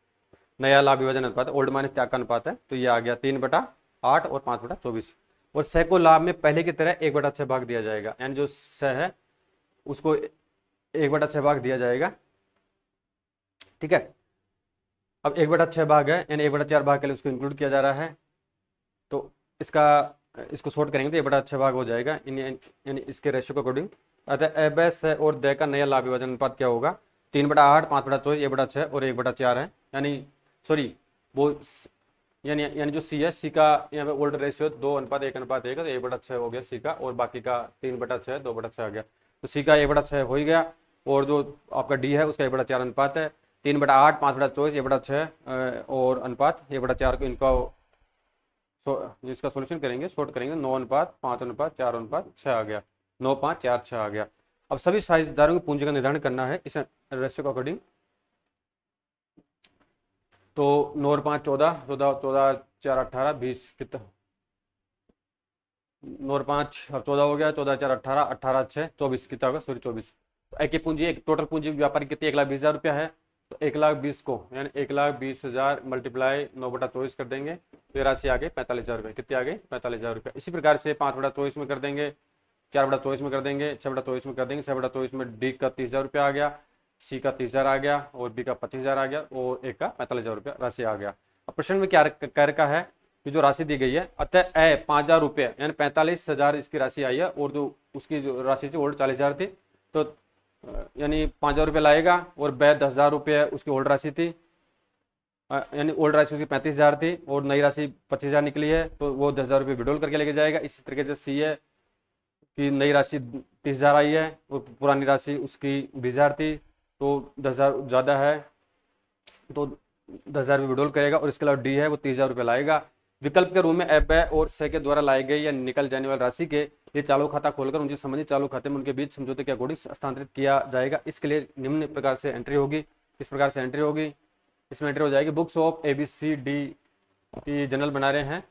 नया लाभ विभाजन अनुपात है ओल्ड माइनस त्याग का अनुपात है, तो ये आ गया 3/8 और 5/24। और स को लाभ में पहले की तरह 1/6 भाग दिया जाएगा, यानी जो स है उसको 1/6 भाग दिया जाएगा। ठीक है। अब 1/6 भाग है, यानी 1/4 भाग के लिए उसको इंक्लूड किया जा रहा है, तो इसका इसको शॉर्ट करेंगे तो 1/6 भाग हो जाएगा यानी इसके रेशियो के अकॉर्डिंग। अतः एबेस और द का नया लाभ विभाजन अनुपात क्या होगा? 3/8, 5/24, 1/6 और 1/4 है, यानी सॉरी वो यानी जो सी है, सी का यहाँ पे ओल्ड रेशियो 2:1:1 है, तो 1/6 हो गया सी का, और बाकी का 3/6, 2/6 आ गया, तो सी का 1/6 हो ही गया। और जो आपका डी है उसका 1/4 अनुपात है। 3/8, 5/24, 1/6 और अनुपात 1/4 को इनका इसका सोल्यूशन करेंगे, शॉर्ट करेंगे, 9:5:4:4:6 आ गया, 9:5:4:6 आ गया। अब सभी साझेदारों की पूंजी का निर्धारण करना है इस रेशियो के अकॉर्डिंग। तो 9:5 14, 14 14 4 18 20 कितना, 9:5 अब 14 हो गया, 14 4 18, 18 6 24 कितना होगा, सॉरी 24। तो एक की पूंजी, एक टोटल पूंजी व्यापारी कितनी, 1,20,000 रुपया है, तो 1,20,000 को यानी 1,20,000 मल्टीप्लाई 9/24 कर देंगे, तो ये राशि आ गई 45,000 रुपये। कितनी आ गई? 45,000 रुपये। इसी प्रकार से 5/24 में कर देंगे, 4/24 में कर देंगे, 6/24 में कर देंगे। 6/24 में डी का 30,000 रुपया आ गया, सी का 30,000 आ गया, और बी का 25,000 आ गया, और ए का 45,000 रुपया राशि आ गया। अब प्रश्न में क्या कह रखा है कि जो राशि दी गई है, अतः ए 5,000 रुपये यानी 45,000 इसकी राशि आई है, और जो उसकी जो राशि थी ओल्ड 40,000 थी, तो यानी 5,000 रुपये लाएगा, और बै 10,000 रुपये उसकी ओल्ड राशि थी, यानी ओल्ड राशि उसकी 35,000 थी, और नई राशि 25,000 निकली है, तो वो 10,000 रुपये विड्रॉल करके लेके जाएगा। इसी तरीके से सी है कि नई राशि 30,000 आई है, और पुरानी राशि उसकी 20,000 थी, तो 10,000 ज़्यादा है, तो 10,000 रुपये विड्रॉल करेगा। और इसके अलावा डी है वो 30,000 रुपये लाएगा। विकल्प के रूप में एफ और से के द्वारा लाई गई या निकल जाने वाली राशि के ये चालू खाता खोलकर उनसे संबंधित चालू खाते में उनके बीच समझौते के अकॉर्डिंग हस्तांतरित किया जाएगा। इसके लिए निम्न प्रकार से एंट्री होगी, इस प्रकार से एंट्री होगी, इसमें एंट्री हो जाएगी। बुक्स ऑफ ABCD की जनरल बना रहे हैं,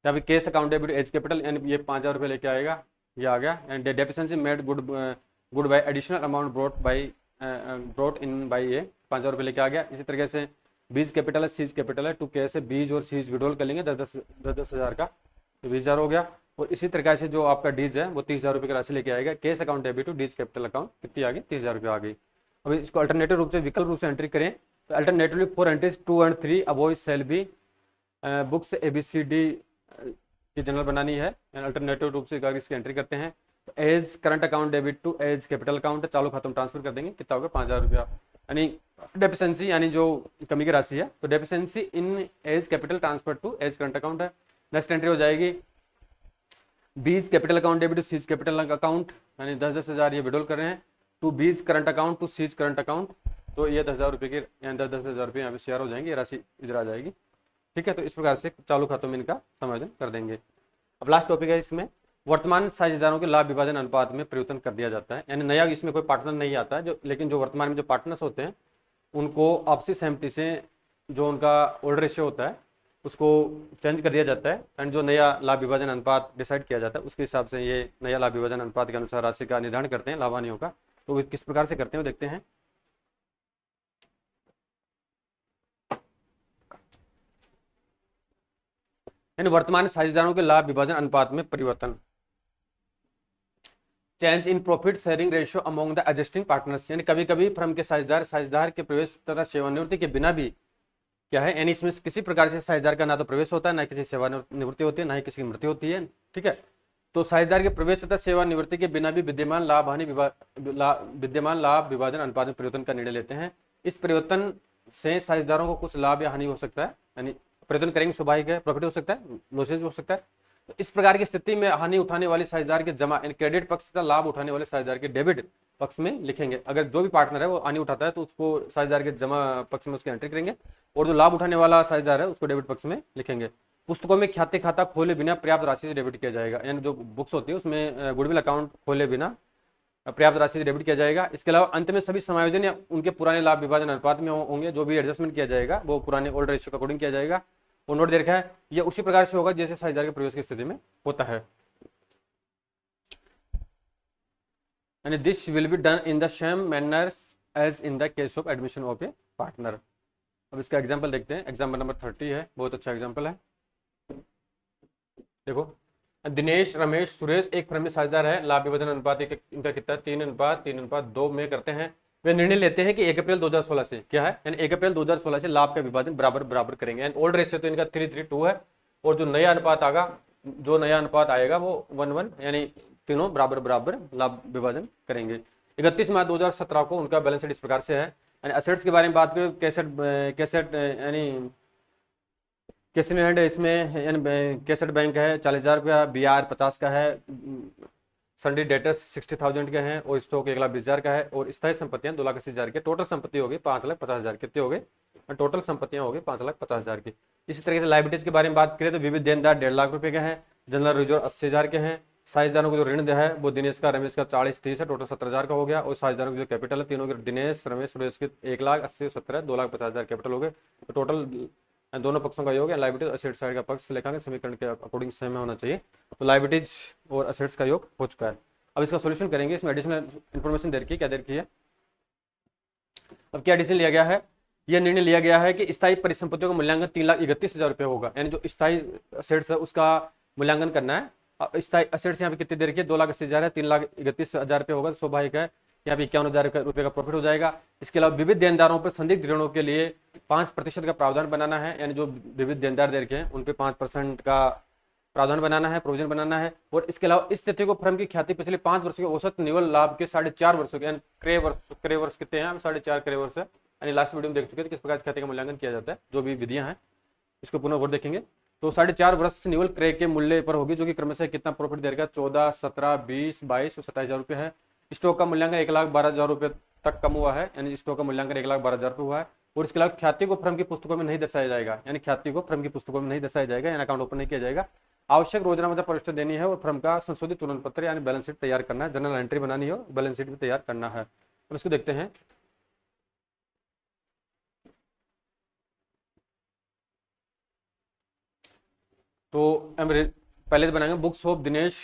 यहाँ पे cash account debit as capital, यानी ये 5,000 रुपये लेके आएगा, ये आ गया। And deficiency made good by additional amount brought in by A, 5,000 रुपये लेके आ गया। इसी तरीके से बीज कैपिटल है, सीज कैपिटल है, टू केस से बीज और सीज विड्रॉल कर लेंगे 10,000 का, तो 20,000 हो गया। और इसी तरीके से जो आपका डीज है वो 30,000 रुपये की राशि लेके आएगा। Cash account debit to D's capital account कितनी आ गई? 30,000 रुपये आ गई। अब इसको अल्टरनेटिव रूप से विकल्प रूप से एंट्री करें, तो अल्टरनेटिवली फॉर एंट्रीज 2 और 3 above shall be books ABCD की जनरल बनानी है, अल्टरनेटिव रूप से इसकी एंट्री करते हैं। तो A's current account debit to A's capital account चालू खाते में ट्रांसफर कर देंगे, कितना होगा? 5,000 रुपया, यानी डेफिशिएंसी यानी जो कमी की राशि है, तो deficiency in A's capital transfer to A's current account है। नेक्स्ट एंट्री हो जाएगी B's capital account debit to C's capital account, यानी 10,000 ये विड्रॉल कर रहे हैं, to B's current account to C's current account, तो ये 10,000 रुपये की यानी 10,000 रुपये यहाँ पे शेयर हो जाएंगे, ये राशि इधर आ जाएगी। ठीक है, तो इस प्रकार से चालू खातों में इनका समायोजन कर देंगे। अब लास्ट टॉपिक है, इसमें वर्तमान साझेदारों के लाभ विभाजन अनुपात में परिवर्तन कर दिया जाता है, यानी नया इसमें कोई पार्टनर नहीं आता है, जो लेकिन जो वर्तमान में जो पार्टनर्स होते हैं उनको आपसी सहमति से जो उनका ओल्ड रेशियो होता है उसको चेंज कर दिया जाता है, एंड जो नया लाभ विभाजन अनुपात डिसाइड किया जाता है उसके हिसाब से ये नया लाभ विभाजन अनुपात के अनुसार राशि का निर्धारण करते हैं लाभानियों का। तो वो किस प्रकार से करते हैं वो देखते हैं। यानी वर्तमान साझेदारों के लाभ विभाजन अनुपात में परिवर्तन, change in profit sharing ratio among the existing partners, यानी कभी कभी फर्म के साझेदार के प्रवेश तथा सेवानिवृत्ति के बिना भी क्या है, यानी इसमें किसी प्रकार से साझेदार का ना तो प्रवेश होता है, ना किसी सेवानिवृत्ति होती है, ना ही किसी की मृत्यु होती है। ठीक है, तो साझेदार के प्रवेश तथा सेवानिवृत्ति के बिना भी विद्यमान लाभ विभाजन अनुपात में परिवर्तन का निर्णय लेते हैं। इस परिवर्तन से साझेदारों को कुछ लाभ या हानि हो सकता है, यानी परिवर्तन करेंगे स्वाभाविक है, प्रॉफिट हो सकता है, लॉसेज हो सकता है। तो इस प्रकार की स्थिति में हानि उठाने वाले साझेदार के जमा क्रेडिट पक्ष तथा लाभ उठाने वाले साझेदार के डेबिट पक्ष में लिखेंगे। अगर जो भी पार्टनर है वो हानि उठाता है तो उसको साझेदार के जमा पक्ष में उसकी एंट्री करेंगे, और जो लाभ उठाने वाला साझेदार है उसको डेबिट पक्ष में लिखेंगे। पुस्तकों में ख्याति खाता खोले बिना पर्याप्त राशि से डेबिट किया जाएगा, यानी जो बुक्स होती है उसमें गुडविल अकाउंट खोले बिना पर्याप्त राशि से डेबिट किया जाएगा। इसके अलावा अंत में सभी समायोजन या उनके पुराने लाभ विभाजन अनुपात में होंगे, जो भी एडजस्टमेंट किया जाएगा वो पुराने ओल्ड रेशियो के अकॉर्डिंग किया जाएगा। वो नोट दे रखा है, ये उसी प्रकार से होगा जैसे साझेदार के प्रवेश की स्थिति में होता है, यानी this will be done in the same manner as in the case of admission of a partner. अब इसका एग्जांपल देखते हैं, एग्जांपल नंबर 30 है, बहुत अच्छा एग्जांपल है। देखो, दिनेश, रमेश, सुरेश एक फर्म में साझेदार है, लाभ विभाजन अनुपात इनका कितना है? 3:3:2 में करते हैं। वे निर्णय लेते हैं कि 1 अप्रैल 2016 से क्या है, यानी 1 अप्रैल 2016 से लाभ का विभाजन बराबर बराबर करेंगे। एंड ओल्ड रेशियो तो इनका 3:3:2 है, और जो नया अनुपात आएगा वो 1:1, यानी तीनों बराबर बराबर लाभ विभाजन करेंगे। 31 मार्च 2017 को उनका बैलेंस शीट इस प्रकार से है। यानी असेट्स के बारे में बात करें, कैसेट यानी कैसेट हैंड इसमें यानी कैसेट बैंक है 40,000 रुपया, BR 50 का है, सन्डी डेटर्स 60,000 के हैं, और स्टॉक 1,20,000 का है, और स्थायी संपत्तियां 2,80,000 की। टोटल संपत्ति होगी 5,50,000। कितने हो गए? टोटल संपत्तियां होगी 5,50,000 की। इसी तरीके से लाइबिलिटीज के बारे में बात करें तो विविध देनदार 1.5 लाख रुपए के हैं, जनरल रिजर्व 80,000 के हैं, साझेदारों को जो ऋण है वो दिनेश का रमेश का 40-30 है, टोटल 17,000 का हो गया, और साझेदारों की जो कैपिटल है तीनों के दिनेश रमेश सुरेश के 1,80,000 17 2,50,000 कैपिटल हो गए। तो टोटल दोनों पक्षों का योग है, लाइबिलिटीज असेट साइड का पक्ष लेखांकन समीकरण के अकॉर्डिंग सेम होना चाहिए। तो लाइबिलिटीज और असेट्स का योग हो चुका है। अब इसका सॉल्यूशन करेंगे। इसमें एडिशनल इन्फॉर्मेशन दे रखी है, क्या दे रखी है? अब क्या एडिशन लिया गया है? यह निर्णय लिया गया है कि स्थायी परिसंपत्तियों का मूल्यांकन 3,31,000 रुपये होगा, यानी जो स्थायी असेट्स है उसका मूल्यांकन करना है। स्थायी असेट्स यहाँ पे कितनी दे रखी है? 2,80,000 है, 3,31,000 रुपये होगा, तो स्वाभाविक है यहाँ पे 51,000 रुपये का प्रॉफिट हो जाएगा। इसके अलावा विविध देनदारों पर संदिग्ध ऋणों के लिए 5% का प्रावधान बनाना है, यानी जो विविध देनदार दे रखे हैं उन पे 5% का प्रावधान बनाना है, प्रोविजन बनाना है। और इसके अलावा इस तथ्य को फर्म की ख्याति पिछले 5 वर्षों के औसत निवल लाभ के 4.5 वर्षों के, यानी क्रय वर्ष कितने हैं? 4.5 क्रय वर्ष है, यानी लास्ट वीडियो में देख चुके थे किस प्रकार ख्याति का मूल्यांकन किया जाता है, जो भी विधियां हैं इसको पुनः और देखेंगे। तो 4.5 वर्ष निवल क्रय के मूल्य पर होगी, जो कि क्रमशः कितना प्रॉफिट देगा? 14, 17, 20, 22 और 27,000 रुपये है। स्टॉक का मूल्यांकन 1,12,000 रुपये तक कम हुआ है, यानी स्टॉक का मूल्यांकन 1,12,000 रुपये हुआ है। और इसके अलावा ख्याति को फर्म की पुस्तकों में नहीं दर्शाया जाएगा, यानी ख्याति को फर्म की पुस्तकों में नहीं दर्शाया जाएगा, यानी अकाउंट ओपन नहीं किया जाएगा। आवश्यक रोजाना मतलब प्रविष्टि देनी है, और फर्म का संशोधित तुलन पत्र यानी बैलेंस शीट तैयार करना है, जनरल एंट्री बनानी हो, बैलेंस शीट भी तैयार करना है। अब इसको देखते हैं। तो पहले तो बनाएंगे बुक्स ऑफ दिनेश,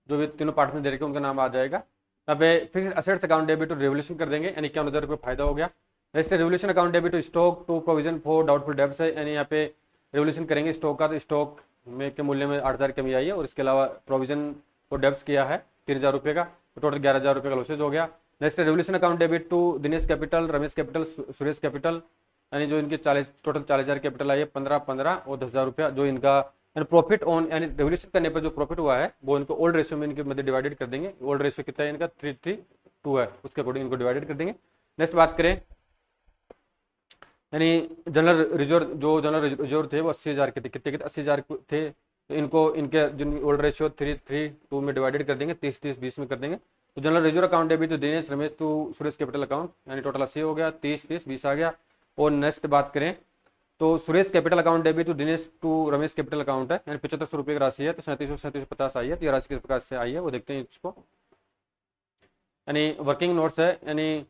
जो भी तीनों पार्ट में दे रखे उनका नाम आ जाएगा। अब fix assets account debit to revolution कर देंगे, यानी 51,000 रुपये फायदा हो गया। Next revolution account debit to stock to provision for doubtful debts है, यानी यहाँ पे रेवोल्यूशन करेंगे स्टॉक का, तो स्टॉक में के मूल्य में 8,000 कमी आई है, और इसके अलावा प्रोविजन फॉर डेब्ट्स किया है 3,000 रुपये का, तो टोटल 11,000 रुपये का लॉसेज हो गया। Next revolution account debit to Dinesh capital, Ramesh capital, Suresh capital, यानी जो इनके 40,000 कैपिटल आई है, 15 और 10,000 रुपया, जो इनका प्रॉफिट ऑन यानी रेवोल्यूशन करने पर जो प्रॉफिट हुआ है वो इनको ओल्ड रेशियो में इनके मध्य डिवाइडेड कर देंगे। ओल्ड रेशियो कितना है इनका? 3:3:2 है, उसके अकॉर्डिंग इनको डिवाइडेड कर देंगे। नेक्स्ट बात करें, यानी जनरल रिजर्व थे वो 80,000 के थे, कितने 80,000 थे, तो इनको इनके जिन ओल्ड रेशियो 3:3:2 में डिवाइडेड कर देंगे, 30-30-20 में कर देंगे। तो general reserve account debit to Dinesh Ramesh to Suresh capital account, यानी टोटल 80 हो गया, 30-30-20 आ गया। और नेक्स्ट बात करें तो Suresh capital account debit to Dinesh to Ramesh capital account है, यानी 7500 रुपये की राशि है, तो 3750 आई है। तो ये राशि किस प्रकार से आई है वो देखते हैं इसको। यानी वर्किंग नोट्स है, यानी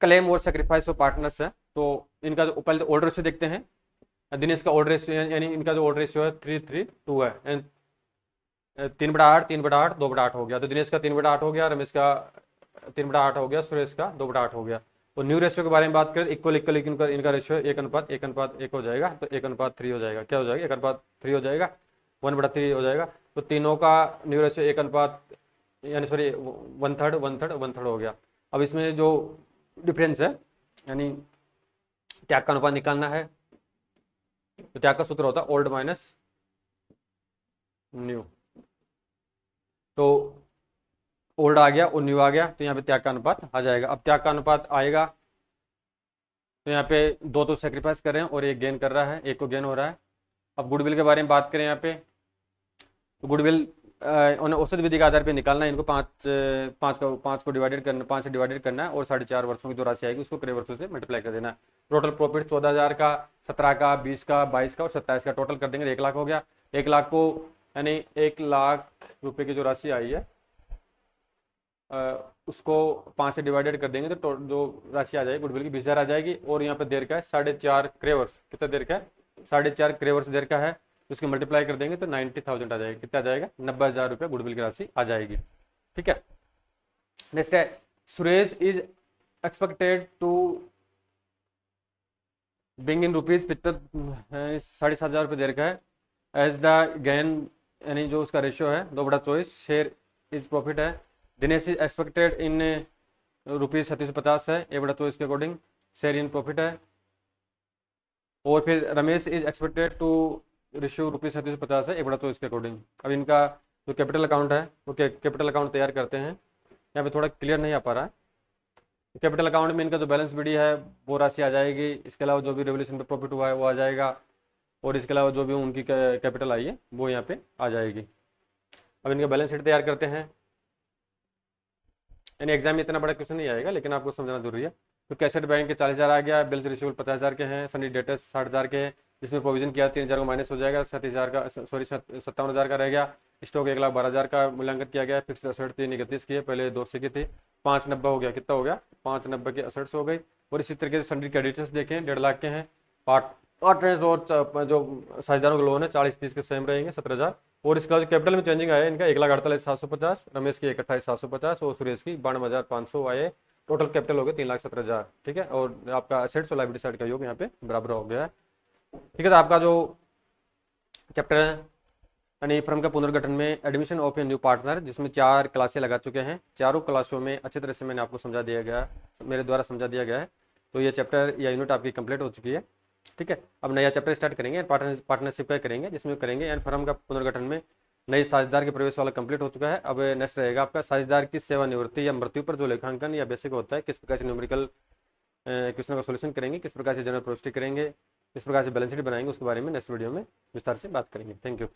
क्लेम और सेक्रीफाइस ऑफ पार्टनर्स है। तो इनका जो पहले ओल्ड रेशियो देखते हैं। दिनेश का ओल्ड रेशियो यानी इनका जो ओल्ड रेशियो है 3:3:2 है, 3/8 3/8 2/8 हो गया। तो दिनेश का 3/8 हो गया, रमेश का 3/8 हो गया, सुरेश का 2/8 हो गया। और न्यू रेशियो के बारे में बात करें, इक्वल इनका रेशियो 1:1:1 हो जाएगा, तो 1:3 हो जाएगा। क्या हो जाएगा? 1:3 हो जाएगा, 1/3 हो जाएगा। तो तीनों का न्यू रेशियो 1 यानी सॉरी 1/3 हो गया। अब इसमें जो डिफरेंस है यानी त्याग का अनुपात निकालना है, तो त्याग का सूत्र होता है ओल्ड माइनस न्यू। तो ओल्ड आ गया और न्यू आ गया, तो यहाँ पे त्याग का अनुपात आ जाएगा। अब त्याग का अनुपात आएगा तो यहाँ पे 2 तो सेक्रीफाइस कर रहे हैं और 1 गेन कर रहा है, 1 को गेन हो रहा है। अब गुडविल के बारे में बात करें यहाँ पे, तो गुडविल औसत विधि के आधार पे निकालना है इनको, 5 को डिवाइडेड करना, 5 से डिवाइडेड करना है, और 4.5 वर्षों की जो राशि आएगी उसको क्रय वर्षों से मल्टीप्लाई कर देना है। टोटल प्रॉफिट 14,000 का, 17 का, 20 का, 22 का और 27 का टोटल कर देंगे, 1 लाख हो गया। 1 लाख को यानी 1 लाख रुपए की जो राशि आई है उसको 5 से डिवाइडेड कर देंगे, तो जो राशि आ जाएगी गुडविल की 20,000 आ जाएगी। और यहाँ पे देर का है 4.5 क्रय वर्ष, कितना देर का है? 4.5 क्रय वर्ष देर का है, उसको मल्टीप्लाई कर देंगे तो 90,000 आ जाएगा। कितना आ जाएगा? 90,000 रुपये गुडविल की राशि आ जाएगी। ठीक है। नेक्स्ट है Suresh is expected to bring in rupees 7,500 रुपये देर का है। एज द गेन यानी जो उसका रेशियो है 2/24, शेयर इज प्रॉफिट है। दिनेश इज एक्सपेक्टेड इन ₹3750 है, A/24 के अकॉर्डिंग शेयर इन प्रॉफिट है। और फिर Ramesh is expected to receive ₹3750 है, A/24 के अकॉर्डिंग। अब इनका जो कैपिटल अकाउंट है वो कैपिटल अकाउंट तैयार करते हैं। यहाँ पे थोड़ा क्लियर नहीं आ पा रहा है। कैपिटल अकाउंट में इनका जो बैलेंस बीडी है वो राशि आ जाएगी, इसके अलावा जो भी रेवोल्यूशन पे प्रॉफिट हुआ है वो आ जाएगा, और इसके अलावा जो भी उनकी कैपिटल आई है वो यहाँ पे आ जाएगी। अब इनका बैलेंस शीट तैयार करते हैं। यानी एग्जाम में इतना बड़ा क्वेश्चन नहीं आएगा, लेकिन आपको समझना जरूरी है। तो कैसेट बैंक के 40,000 आ गया, बिल्स रिसीवेबल 50,000 के हैं, सनी डेटर्स 60,000 के हैं, जिसमें प्रोविजन किया 3,000 का माइनस हो जाएगा, 7,000 का, सॉरी 57,000 का रह गया। स्टॉक 1,12,000 का मूल्यांकन किया गया। फिक्स असेट 331 की है, पहले 280 की थी। 590 हो गया, कितना हो गया, 590 के असेट्स हो गई। और इसी तरीके से सनी क्रेडिटर्स देखें 1.5 लाख के हैं। पार्टनर्स और जो साझेदारों के लोन है 40-30 के सेम रहेंगे, 17,000। और इसका जो कैपिटल में चेंजिंग आया इनका 1,48,750, रमेश की 1,28,750 और सुरेश की 92,500 आए। टोटल कैपिटल हो गया 3,17,000। ठीक है, और आपका असेट्स और लायबिलिटी साइड का योग यहाँ पे बराबर हो गया है। ठीक है, तो आपका जो चैप्टर है यानी फर्म का पुनर्गठन में admission of a new partner, जिसमें 4 क्लासें लगा चुके हैं। चारों क्लासों में अच्छी तरह से मैंने आपको समझा दिया गया, मेरे द्वारा समझा दिया गया है। तो ये चैप्टर या यूनिट आपकी कंप्लीट हो चुकी है। ठीक है, अब नया चैप्टर स्टार्ट करेंगे, पार्टनरशिप का करेंगे, जिसमें करेंगे एंड फर्म का पुनर्गठन में नई साझेदार के प्रवेश वाला कंप्लीट हो चुका है। अब नेक्स्ट रहेगा आपका साझेदार की सेवानिवृत्ति या मृत्यु पर जो लेखांकन या बेसिक होता है, किस प्रकार से न्यूमेरिकल क्वेश्चन का सोल्यूशन करेंगे, किस प्रकार से जनरल प्रोस्टिक करेंगे, किस प्रकार से बैलेंस शीट बनाएंगे, उसके बारे में नेक्स्ट वीडियो में विस्तार से बात करेंगे। Thank you.